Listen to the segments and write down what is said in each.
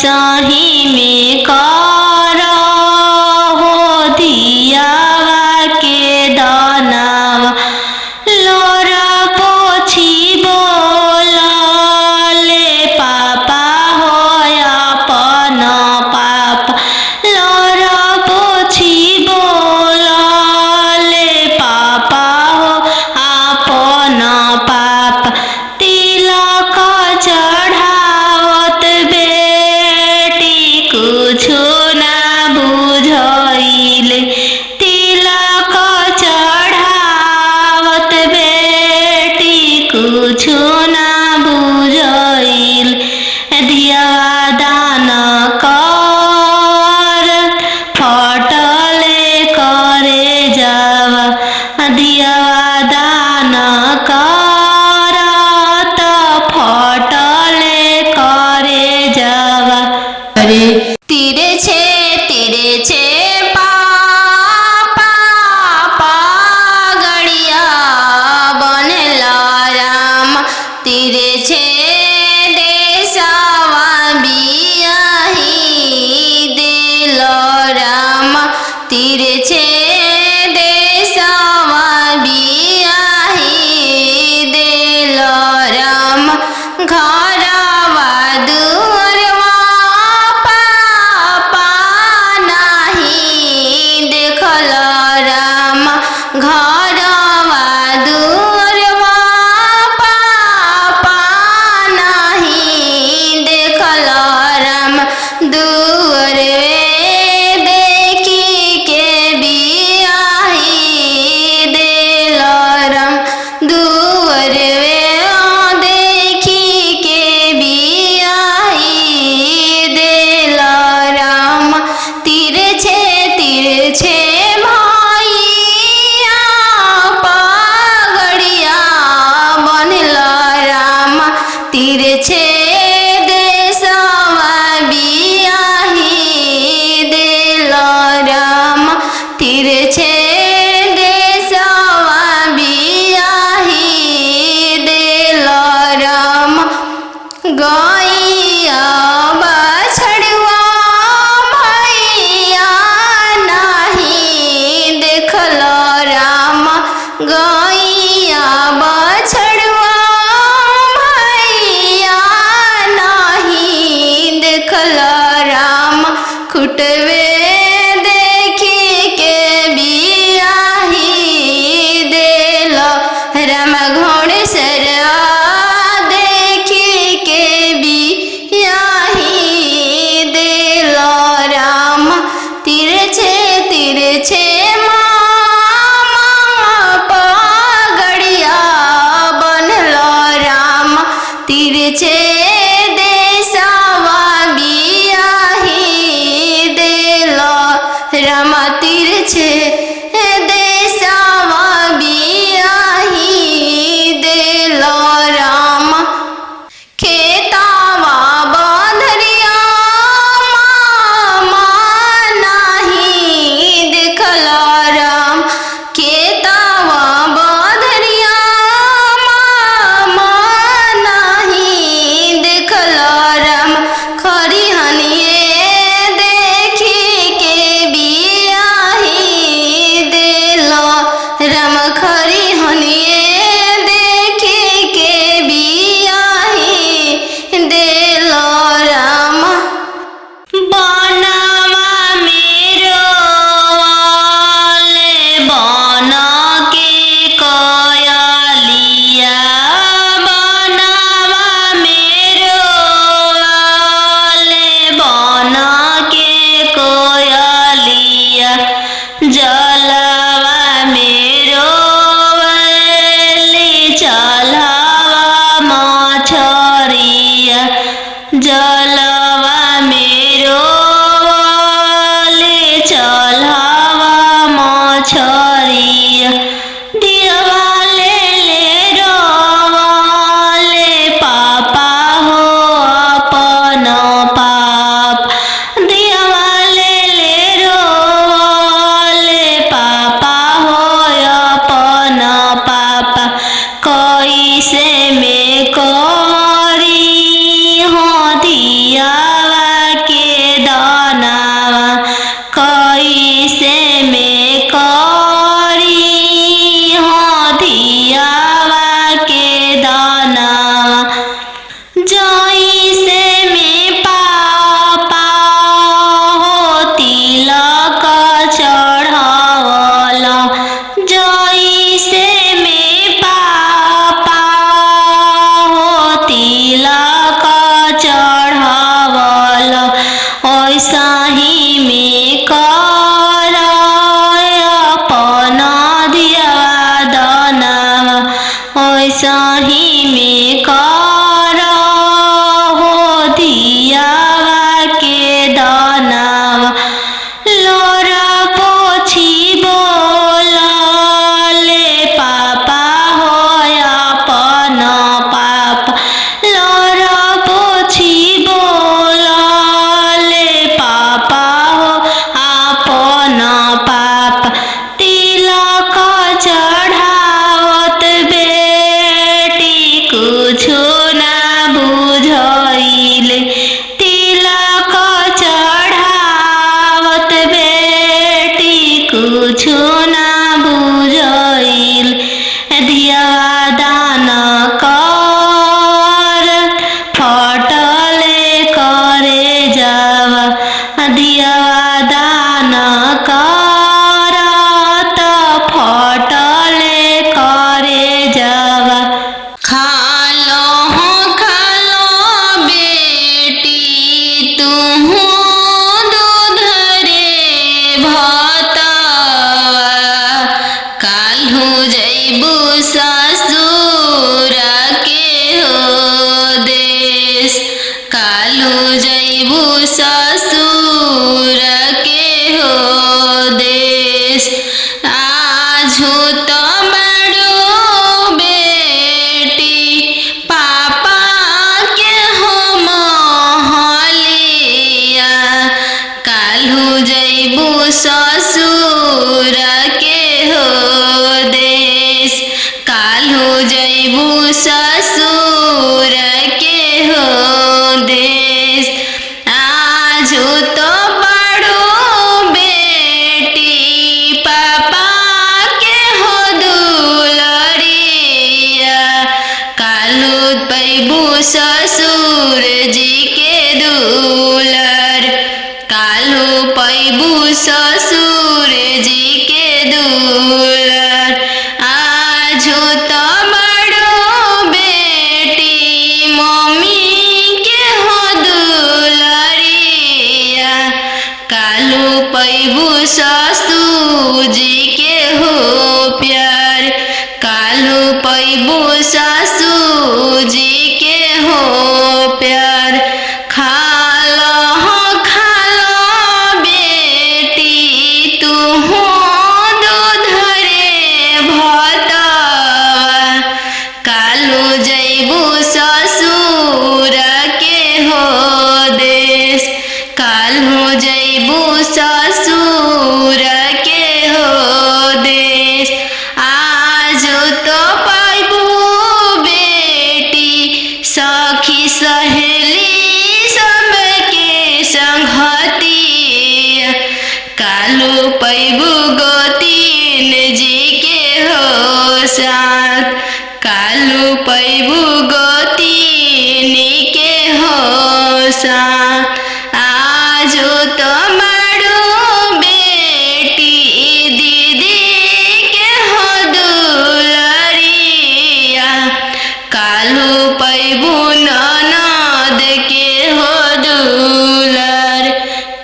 सही में कर हो दियावा के दानावा लोरा पोछी बोला ले पापा हो अपन पापा लोरा पोछी बोला ले पापा हो अपन पापा तिलक चढ़ावत बेटी कुछु ना बुझाइले तिलक चढ़ावत बेटी कुछु ना बुझाइले दियावा दान कर फटले करे जावा दियावा दान कर त फटले करे जावा अरे तिरे छे पापा गड़िया बनेला राम तिरे छे देशवा बियाही दिल राम तिरे छे देशवा बियाही दिल राम घरवा दुअरवा पापा नाही देखल राम घरवा दुअरवा पापा नाही देखल राम दुअरवे देखी के बियाही दिल राम दुअरवे देखी के बियाही दिल राम तिरे छे भैया पगड़िया बनल राम तिरे छे देशवा बियाही दिल राम तिरे छे देशवा बियाही दिल राम गैया बछड़वा भैया नाही देखल राम गैया बछड़वा भैया नाही देखल राम खुटवे देखी के बियाही दिल राम घोड़सरवा देखी के बियाही दिल राम तिरे छे मामा पगड़िया बनल राम तिरे छे देशवा बियाही दिल राम तिरे छे देशवा बियाही दिल राम खेतावा बंधरिया मामा नाही देखल राम खेतावा बंधरिया मामा नाही देखल राम खरिहनिए देखी के बियाही दिल राम खरिहनिए देखी के बियाही दिल राम बनवा मेरो वाले बन के कयलिया बनवा मेरो वाले बन के कोयलिया जलवा मेरो तो बड़ो बेटी पापा के हो महलिया, काल्हू जैबू ससुर के हो देश, काल्हू जैबू ससुर के हो देश। आजू तो बड़ो बेटी पापा के हो दुलरिया, काल्हू पैबू ससुर जी के दुलर, काल्हू पैबू ससुर जी के दुलर। आजू तो बड़ो बेटी मम्मी के हो दुलरिया, काल्हू पैबू ससुर जी के हो प्यार, काल्हू पैबू ससुर जी के हो प्यार। खालो बेटी तू हो दूध रे भतवा, काल्हू जैबू ससुर के हो देश, काल्हू जैबू ससुर के हो देश। आजू तो पैबू बेटी सखी सहेली सबके संगतिया, काल्हू पैबू गोतीन जी के हो साथ, काल्हू पैबू गोतीन के हो साथ। आजू तो बड़ो बेटी दीदी के हो दुलरिया, काल्हू पैबू ननद के हो दुलर,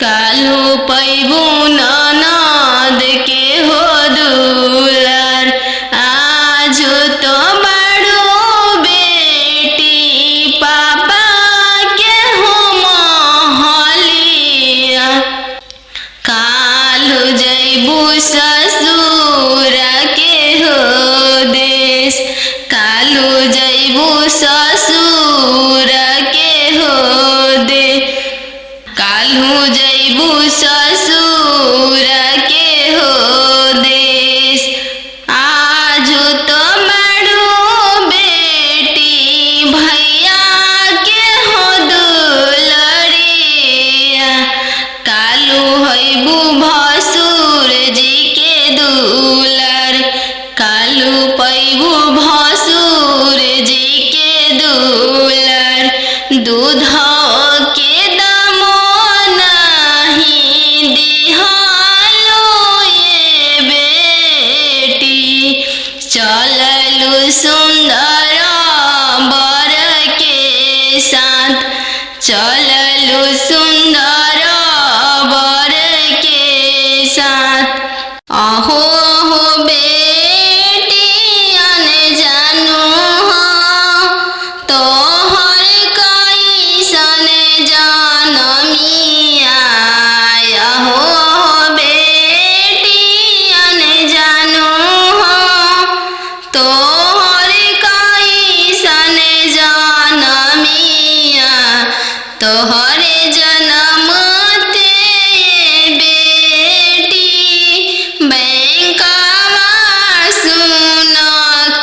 काल्हू पैबू ननद के हो दुलर। आजू तो बड़ो बेटी पापा के हो महलिया, काल्हू जैबू ससुर के हो देश, काल्हू जैबू ससुर के हो दे, काल्हू जैबू ससुर के हो देश। आजू तो बड़ो बेटी भैया के हो दुलरिया, काल्हू हैबू भसुर जी के दुलर, काल्हू पैबू भसुर जी के दुलर। दूध के दामो नहीं दिहालो ये बेटी, चललू सुंदर बर के साथ, चललू सुंदर बर के साथ। अहो हो बेटी अनजानु हो तोहर कैसन जनमिया, अहो बेटी अनजानु हो तोहर कैसन जनमिया, तोहरे जन्म ते बेटी बैंकवा सुन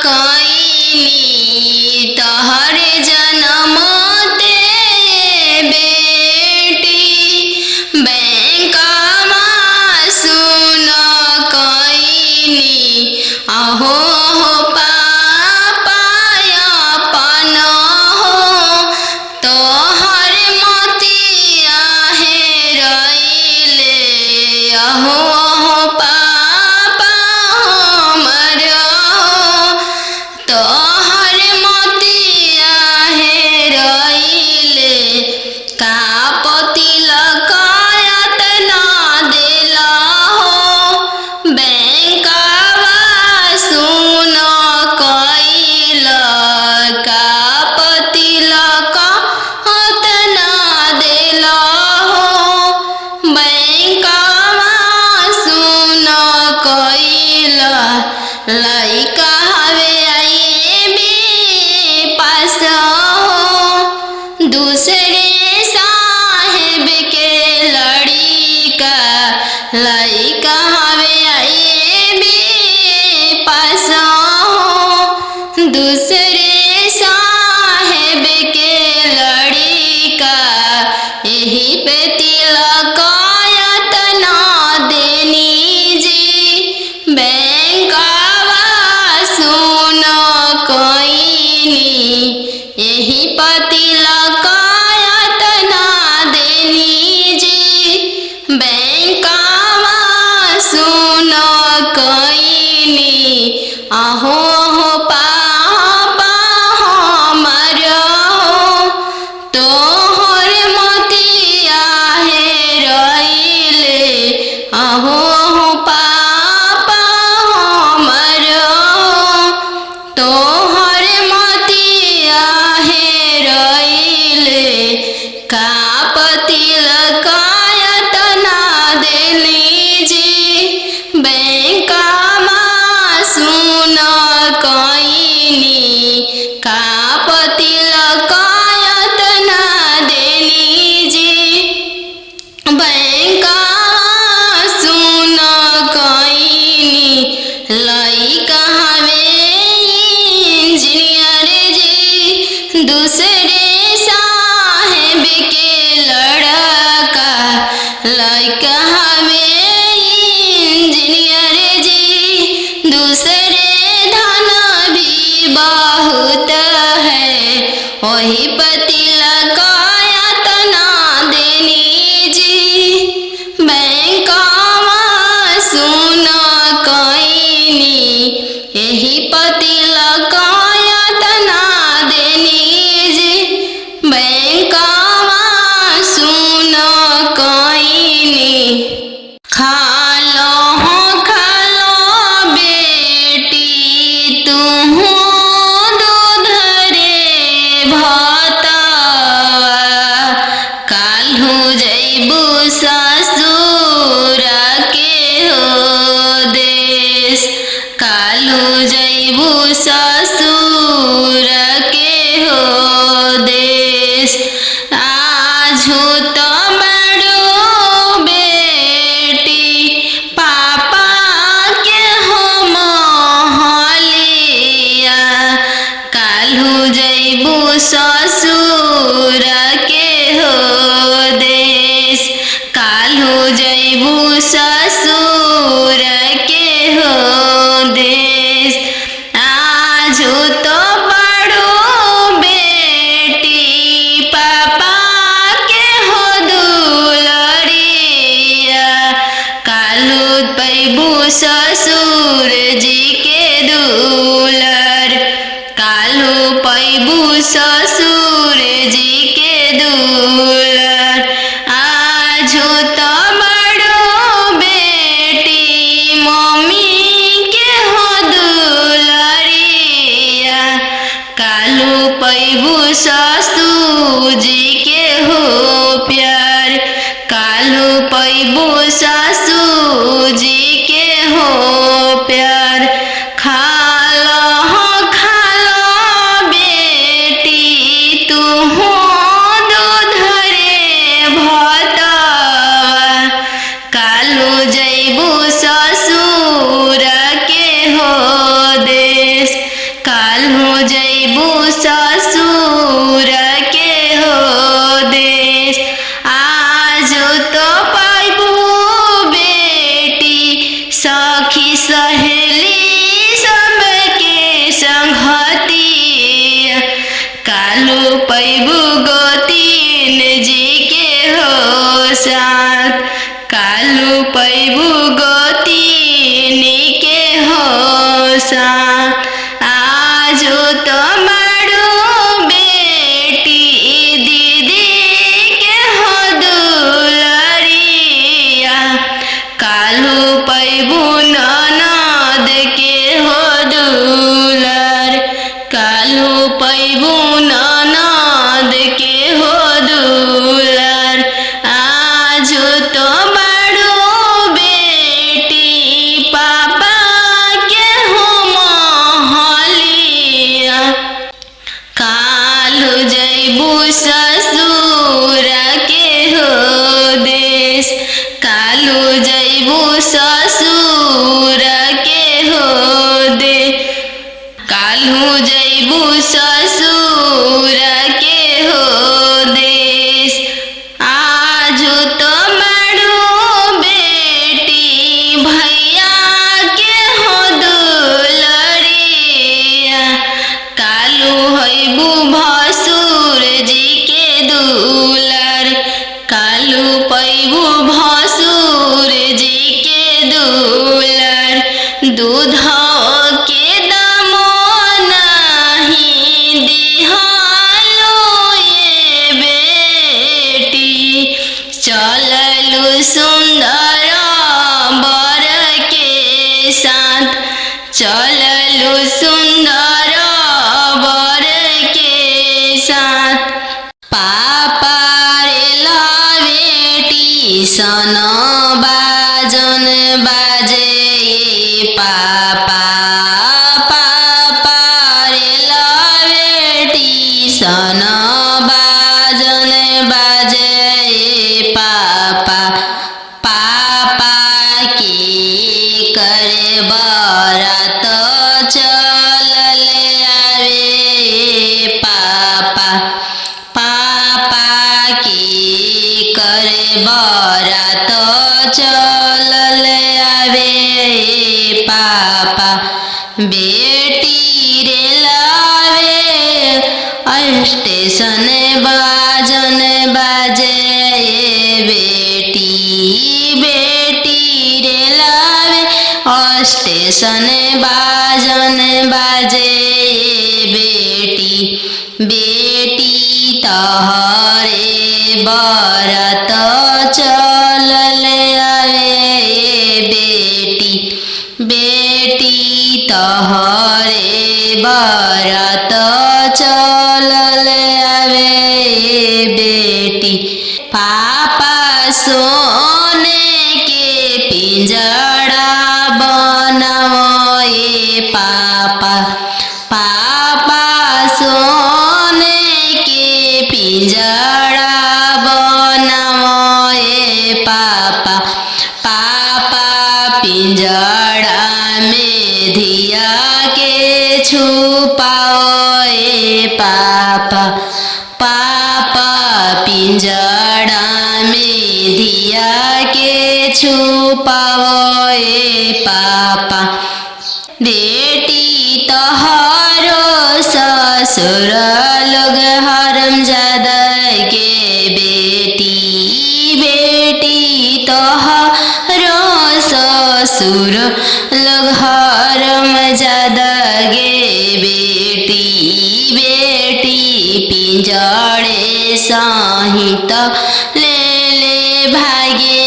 कैनी, तोहरे जन्म ते बेटी बैंकवा सुन कैनी। अहो हो पापा अपन हो तोहर मोतिया हेरैले, अहो हो पापा हमर हो तोहर मोतिया हेरैले। का पति लकायत ना देला हो बैंकवा सुन सुन कईनी यही पति लकायत ना देनी जी बैंकावा सुन कईनी आहो हो पापा हमरो तोहर मोतिया हेरइले आहो हो पापा हमरो तोहर मोतिया हेरइले का पति लकायत ना देनी जी बैंकावा सुन कईनी का पति लकायत ना देनी जी बैंकावा सुन कईनी लइका हवे इंजीनियर जी दूसरे साहेब के लड़का लइका हवे इंजीनियर जी दूसरे धन भी बहुत है वही पति लकायत ना देनी जी बैंकावा सुन कईनी यही पति लकायत ना देनी जी बैंकावा सुन कईनी खालो बेटी तुहू दूध रे भतवा काल्हू जइबू ससुर के हो देश काल्हू जइबू ससुर के हो देश आजू तो बड़ो बेटी पापा के हो महलिया काल्हू जइबू ससुर के हो देश काल्हू जइबू ससुर के हो देश आजू तो बड़ो बेटी पापा के हो दुलरिया काल्हू पैबू ससुर जी के दुलर काल्हू पैबू ससुर जी के दुलर आजू तो बड़ो बेटी मम्मी के हो दुलरिया काल्हू पैबू ससुर जी के हो प्यार काल्हू पैबू ससुर जी के हो प्यार खालो बेटी तुहू दूध रे भतवा काल्हू जइबू ससुर के हो देश काल्हू जइबू ससुर के हो देश आजू तो पैबू बेटी सखी सहेली सबके संगतिया काल्हू पैबू गोतीन जी के हो साथ काल्हू पैबू गोतीन के हो साथ आजू तो बड़ो बेटी दीदी के हो दुलरिया काल्हू पैबू ननद के हो दुलर काल्हू पैबू ननद के हो दुलर आजू तो बड़ो बेटी पापा के हो चललु सुंदर वर के साथ। पापा रे बेटी सन बाजन बाजे पापा। पापा रे बेटी सन बाजन बाजे पापा। पापा के करे बरात चलले आवे पापा। पापा के करे बरात चलले आवे पापा। बेटी रे लावे स्टेशन बाजन बाजे बेटी। बेटी रे लावे स्टेशन बाजन बाजे बेटी। बेटी तहरे बरात चलले आवे बेटी। बेटी तहरे बरात चलले आवे बेटी। पापा सोने के पिंजड़ा बनाओ पापा। पापा सोने के पिंजड़ा बनाओ पापा। पापा पिंजड़ा में धिया के छुपाओ पापा। पापा पिंजड़ा में धिया के छुपाओ पापा। बेटी तोहरो ससुर लोग हरामजादा के बेटी। बेटी तोहरो ससुर लोग हरामजादा गे बेटी। बेटी पिंजड़े सहित ले भागे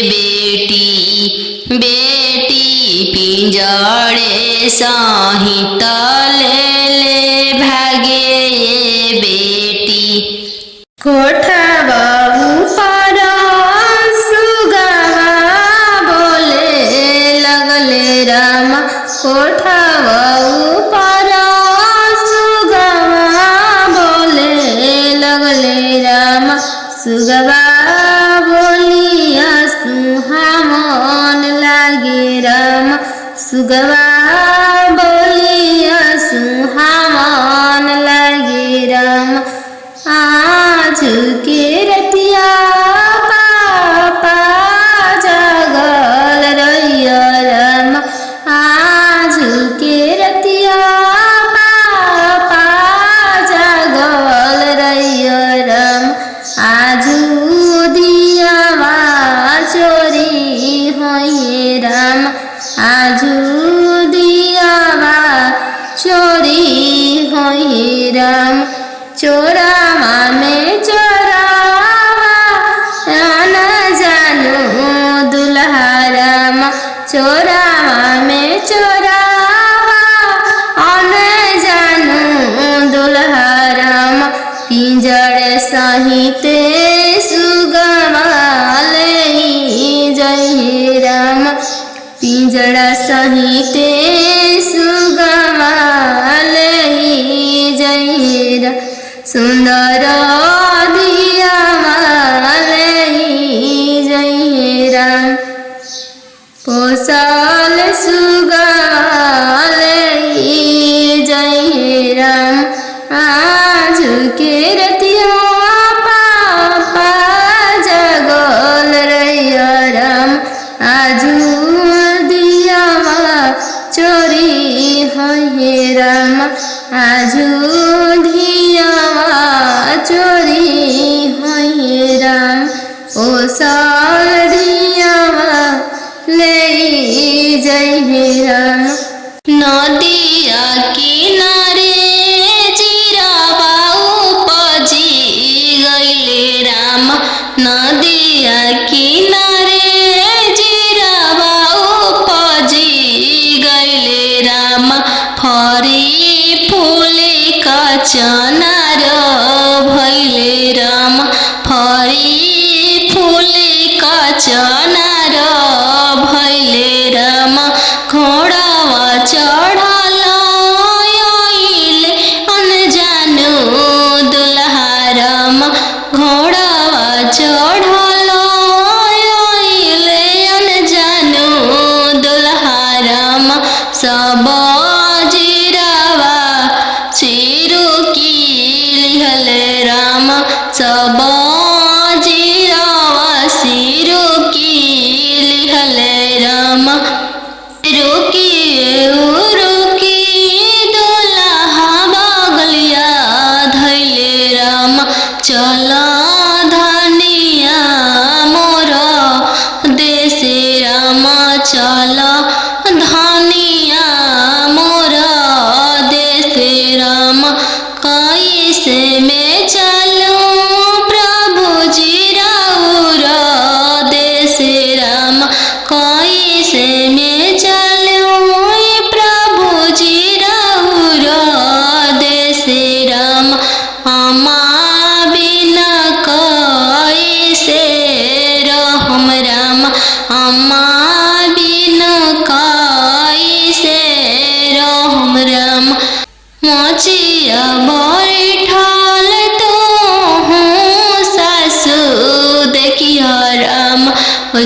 बेटी। बेटी पिंजड़े सहित ले भागे बेटी। कोठवा ऊपर सुगवा बोले लगले राम। कोठवा ऊपर सुगवा बोले लगले राम। सुगवा बोलिया सुहावन लागे राम। सुगवा बोलिया सुहावन लागे राम। आज के रतिया पापा जागल रहिया राम। आज के रतिया पापा जागल रहिया राम। आजू दियावा चोरी होई राम। आजू दियावा चोरी होई राम। चोरावा में चोरावा न जानू दुल्हा राम। चोरावा में चोरावा न जानू दुल्हा राम। पिंजड़ सहिते सुगवा ले जय राम। पिंजड़ा सहिते सुगवा ले जय राम। सुंदर दियावा ले जय राम। पोसल सुगवा ले जय राम। आज के रतिया पापा जगल रहिया राम। आजू दियावा चोरी होई राम। आजू दियावा चोरी होई राम। पोसल दियावा ले जय राम। नदिया किनारे जिरावा उपजी गइले राम। नदिया किनारे जिरावा उपजी गइले राम। राम फरी फूले का चनार भैले राम फरी फूले का चनार भैले राम घोड़ावा चढ़ल आइले अनजानो दुल्हा राम घोड़ावा चढ़ल आइले अनजानो दुल्हा राम सब जीरावा सिरु की लिहले राम सब जीरावा सिरु की लिहले राम रुकी दुल्हा बगलिया धैले राम चल धनिया मोर देश राम चल धनिया मोर देश राम कैसे में चलूं प्रभु जी राउर देश राम कैसे में चलूं प्रभु जी राउर देश राम अम्मा बिना कैसे रहम राम अम्मा बिना कैसे रहम राम मोचिया बैठल तो हूँ सासु देखिया राम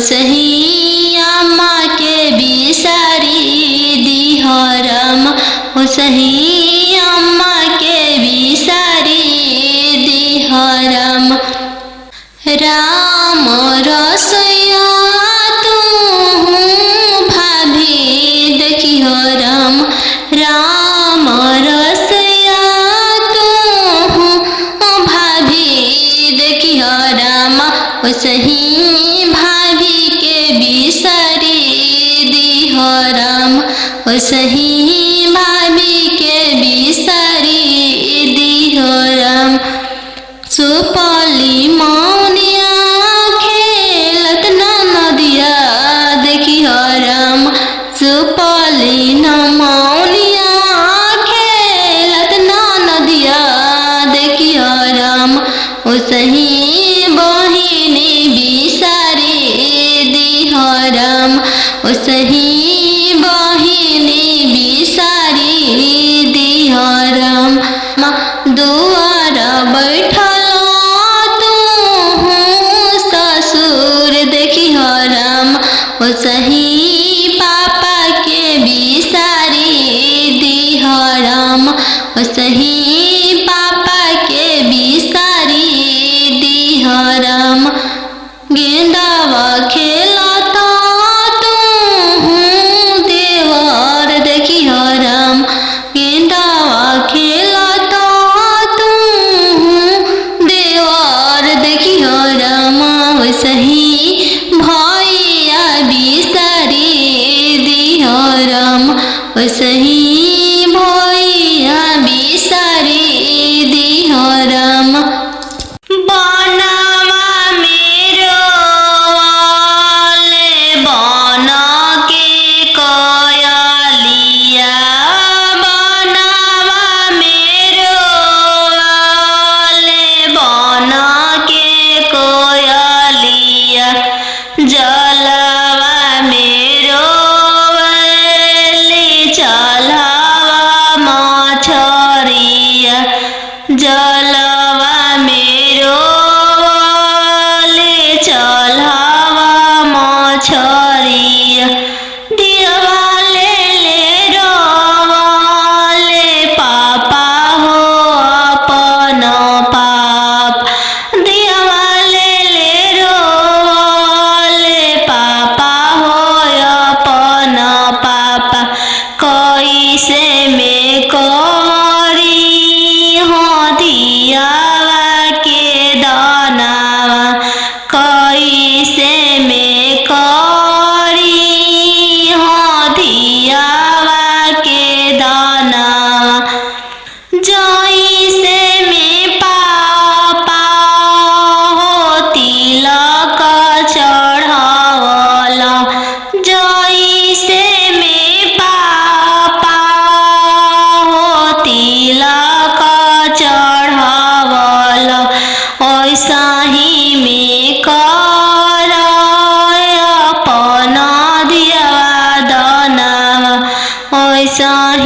सही अम्मा के बिसारी दिह राम सही अम्मा के बिसारी दिह राम राम रसोया तू भाभी देखिह राम राम रसोया तू भाभी देखिह राम सही भाभी के बिसारी दिह राम सही भाभी के बिसारी दिह राम सुपली मौनिया खेलत नदिया देखिह राम सुपली मौनिया खेलत नदिया देखिह राम सही बहिनी बिसारी दिह राम सही बहिनी बिसारी दिह राम दुआर बैठल तू ससुर देखिह राम सही पापा के बिसारी दिह राम सही पापा के बिसारी दिह राम गेंदावा खेलता तू देवर देखिह राम गेंदावा खेलता तू देवर देखिह राम सही भैया बिसारी दिह राम सही भैया बिसारी दिह राम बनवा मेरो वाले बन के कयलिया बनवा मेरो वाले बन के कोयलिया जलवा मेरो वाले चला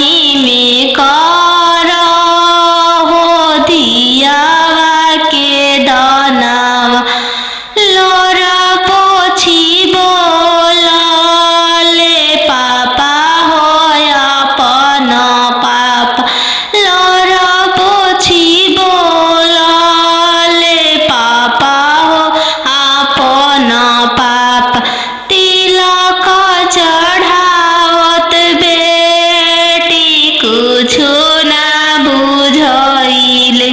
पानी में कर हो दियावा के दानावा लोरा पोछी बोला ले पापा हो अपन पापा लोरा पोछी बोला ले पापा हो अपन पापा तिलक चढ़ावत बेटी कुछु ना बुझाइले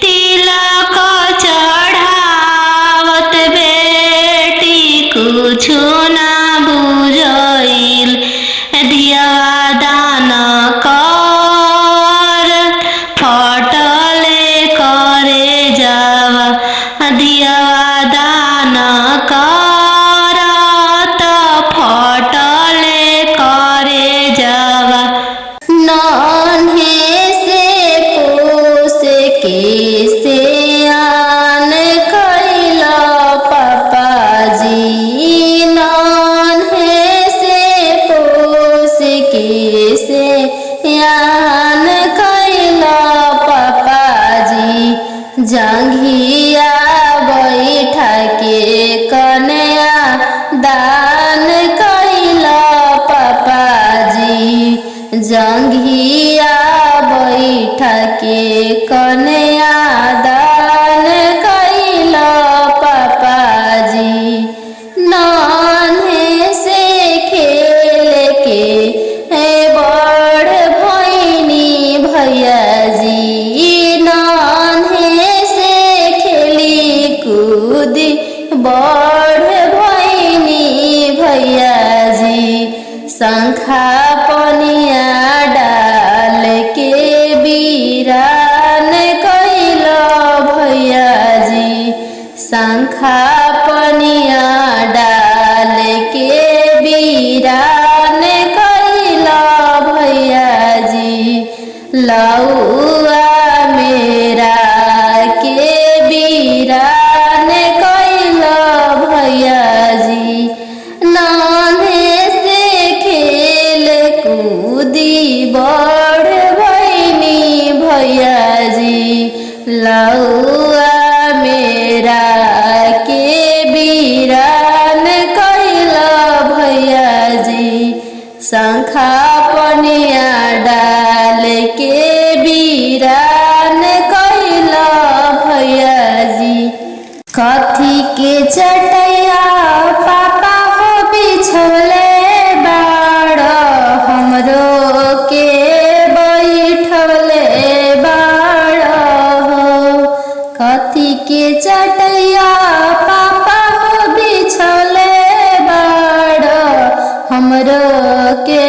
तिलक चढ़ावत बेटी कुछु ना बुझाइल दियावा दान कर फटले करे जावा दियावा दान कर त फटले करे जावा नन्हे से पोस के सियान कैला पापाजी नन्हे से पोस के सियान कैला पापाजी जंघिया बैठा के कन्या दान कैला पापाजी जंघिया बैठा के कन्या दान कैला पापाजी नन्हे से खेल के बड़ भैनी भैयाजी नन्हे से खेली कूदी बड़ भैनी भैयाजी शंखा पनिया डाल के बीरान कैला भैयाजी शंखा पनिया डाल के बीरान कैला भैयाजी लौआ मेरा के बीरान कैला भैयाजी नन्हे से खेल कूदी बड़ भैनी भैयाजी लौआ मेरा के बीरान कैला भैयाजी शंखा पनिया डाल के बीरान कैला भैयाजी कथी के चटैया पापा हो बिछौले बाड़ हमरो के बैठौले बाड़ हो कथी के चटैया पापा हो बिछौले बाड़ हमरो के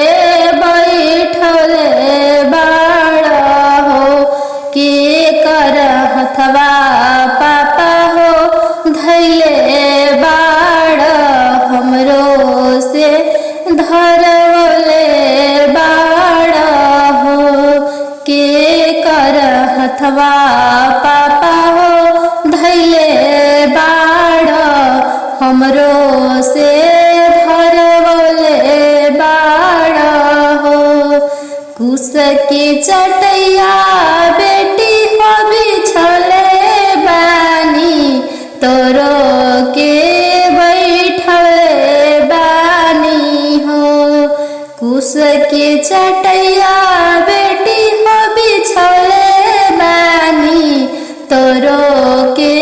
बैठौले बाड़ हो के कर हथवा पापा हो धैले बाड़ हमरो से धरवले बाड़ हो के कर हथवा पापा हो धैले बाड़ हमरो से धरवले बाड़ हो कुश के चटैया बेटी हो बिछले बानी तोरो के बैठले बानी हो कुश के चटैया बेटी हो बिछले बानी तोरो के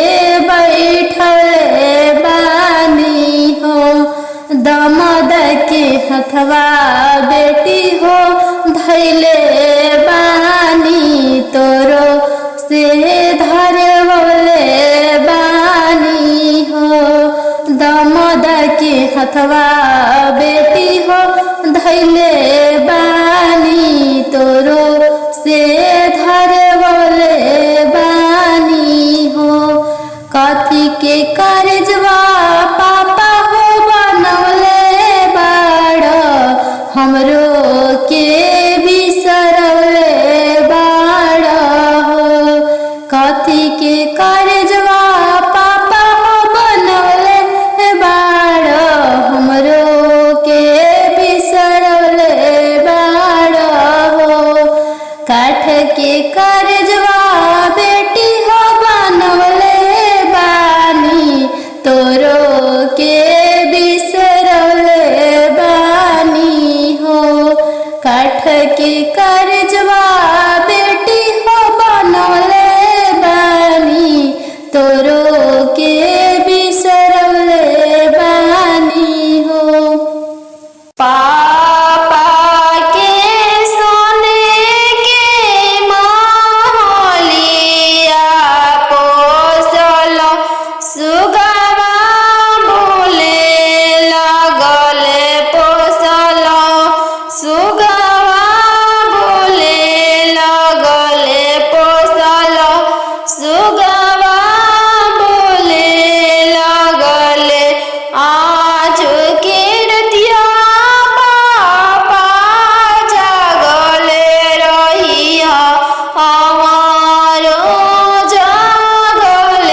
बैठले बानी हो दमद के हथवा बेटी हो धैले बानी तोरो से धरवले बानी हो दमद के हथवा बेटी हो धैले बानी के करजवा बेटी हो बनवले बानी तोरो के बिसरवले बानी हो। काठ के करजवा बेटी हो बनवले बानी तोरो के बिसरवले बानी हो। पापा के सोने के महलिया पोसल सुगवा बोले लगल पोसल सुगवा बोले लगल पोसल सुगवा बोले लगल आज के रतिया पापा जागल रहिया हमारो जागल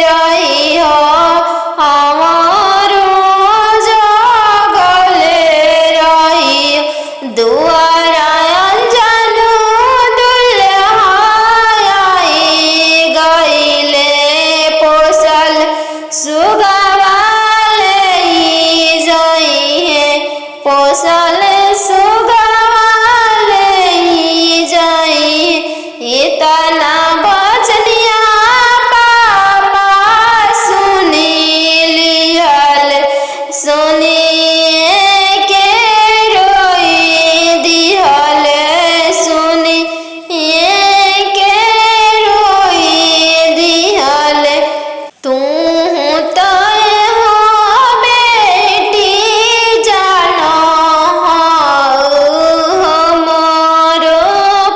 रहिया हमारो जागल रहिया। दुआरा अंजन दुल्हा आई गइले पोसल सुगवा ले जाइए पोसल सुगवा ले जाइए। इतना बचनिया पापा सुनी लिहल सुनिए के रोई दिहल सुनिए के रोई दिहल। तू तय हो बेटी जानो हमारो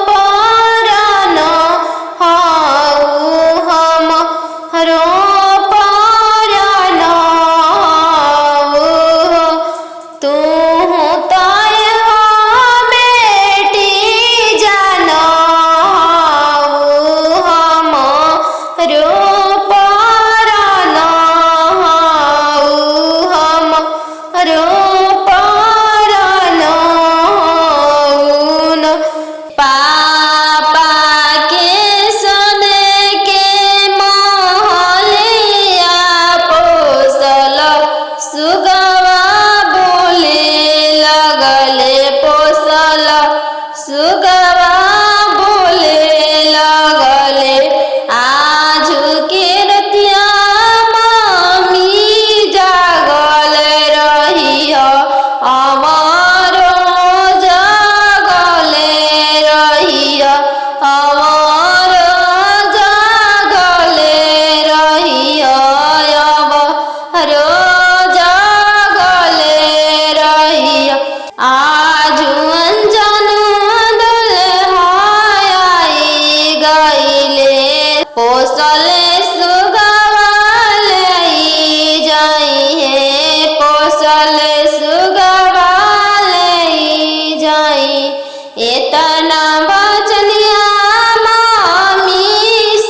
परानो हमारो परानो तू तय हो बेटी जानो हमारो परानो हमारो परानो। पापा के सोने के महलिया पोसल सुगवा बोले लगल पोसल सुगवा बोले लगल आज के रतिया मामी जागल रहिया हमारो जागल रहिया हमारो जागल रहिया हमारो जागल रहिया। आज अंजन दुल्हा आई गइले पोसल सुगवा ले जाइए पोसल सुगवा ले जाइए। इतना बचनिया मामी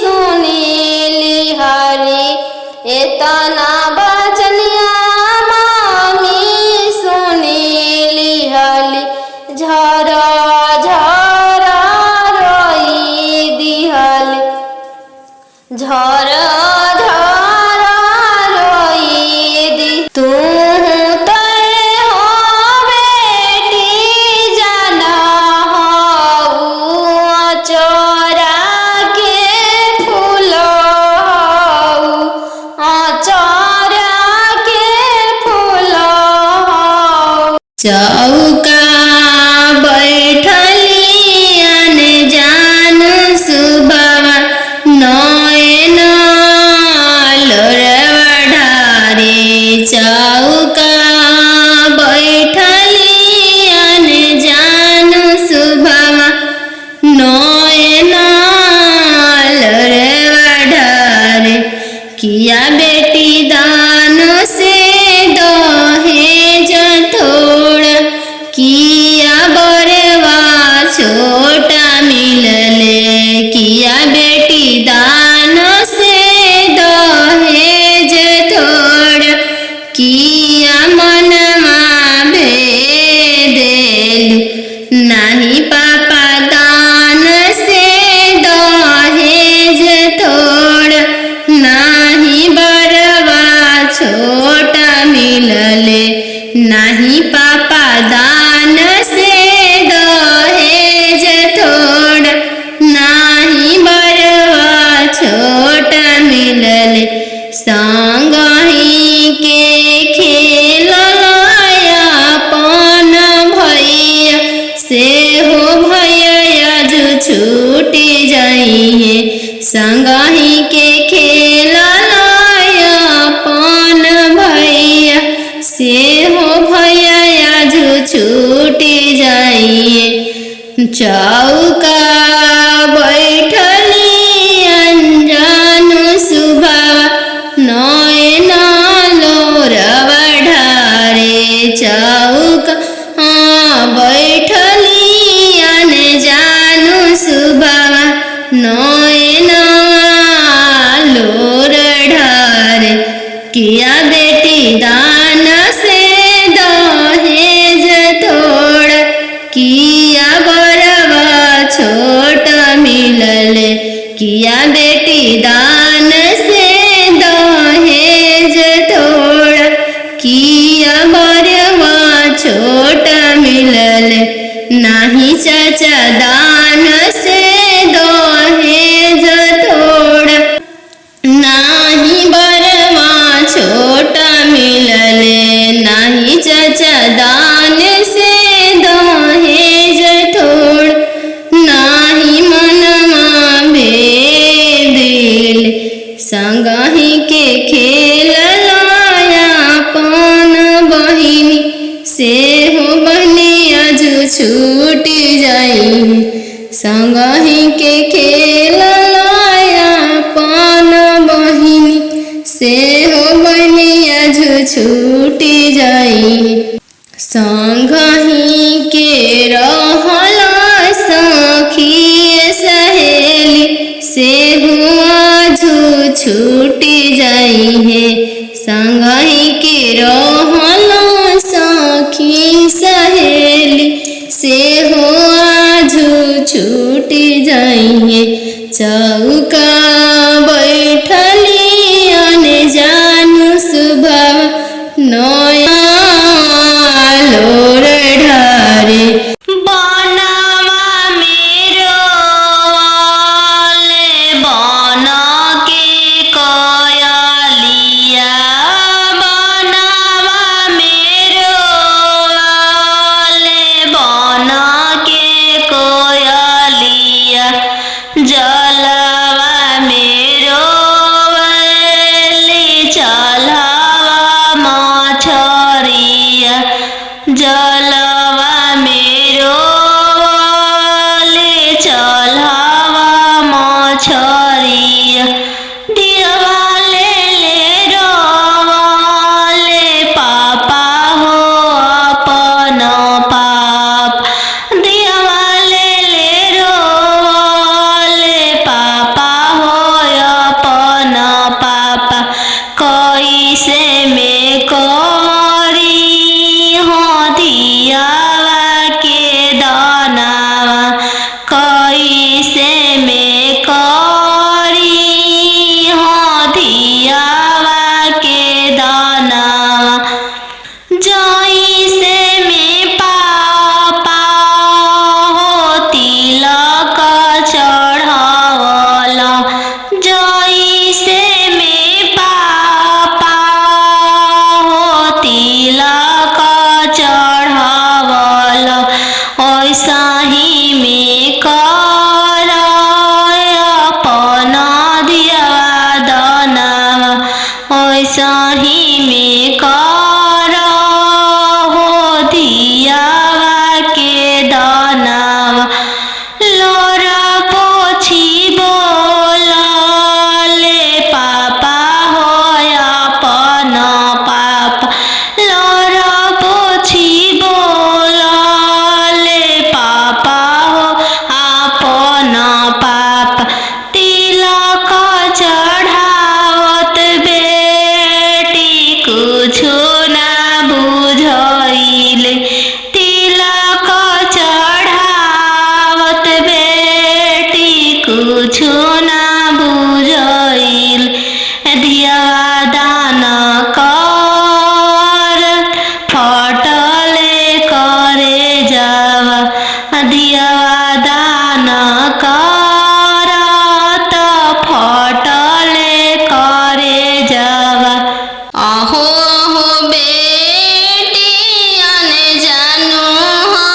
सुनी लिहरी इतना बचनिया मामी सुनी लिहली झरा झरा रोई दिहली झरा झरा रोई दी। तू तय हो बेटी जाना हऊ चोरा के फूल चोरा के फूल चौका बैठली अनजान सुबवा नयन लोरवा ढारे चौका बैठली अनजान सुबवा नयन लोरवा ढारे। किया बेटी दान से दहेज थोड़ा किया बड़वा छोटा मिलले किया बेटी दान से दहेज थोड़ा किया मनमा भेदेलु नहीं पापा दान से चौका बैठली अंजान सुभावा नयन लोरवा ढारे चौका बैठली अनजान सुभावा नयन लोर ढारे किया बेटी दान से दहेज थोड़ा किया बरवा छोट मिलले किया बेटी दान से दहेज थोड़ा किया बरवा छोट मिलले नाही चाचा दान से दहेज थोड़ा नाही बरवा छोटा मिलले नाही चाचा दान से दहेज थोड़ नाही मनवा भेदिल संगही के खेल लाया पन बहिनी से हो बहनी अजू छूट जाई संगही के खेल लाया पन बहिनी से हो बहनी अजू छूट जाई संगही के रहला सखी सहेली से हो आजू छूट जाई है संगही के रहला सखी सहेली से हो आजू छूट जाई है चौका बैठली अनजान सुभाव नया लोर ढारे बनवा मेरो वाले बन के कयलिया बनवा मेरो वाले बन के कोयलिया जलवा मेरो वाले चलवा मछरिया जलवा मेरो वाले चलवा मछरिया दिवाले ले रोवाले पापा हो अपन पाप दिवाले ले रोवाले पापा हो अपन पापा कैसे में करी हो दियावा के दानावा कैसे में करी हो दियावा के दानावा जैसे में पापा हो तिलक चढ़ावला जैसे में पापा हो तिलक चढ़ावला ऐसा ही में कर अपन दियावा दानावा ऐसा ही में कर हो दियावा के दानावा लोरा पोछी बोलले पापा हो अपन पापा लोरा पोछी बोलले पापा हो अपन पापा तिलक चढ़ावत बेटी कुछो ना बुझाइले तिलक चढ़ावत बेटी कुछो ना बुझाइल दियावा दान कर फटले करे जावा दियावा दान कर त फटले करे जावा अहो हो बेटी अनजानो हो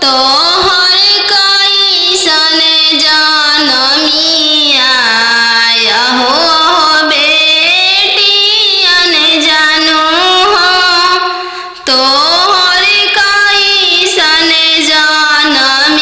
तोहर कैसन जनमिया अहो हो बेटी अनजानो हो तोहर कैसन जनमिया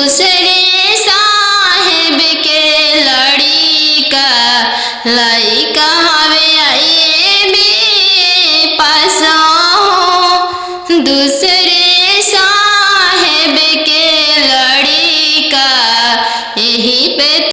दूसरे साहेब के लड़का लड़का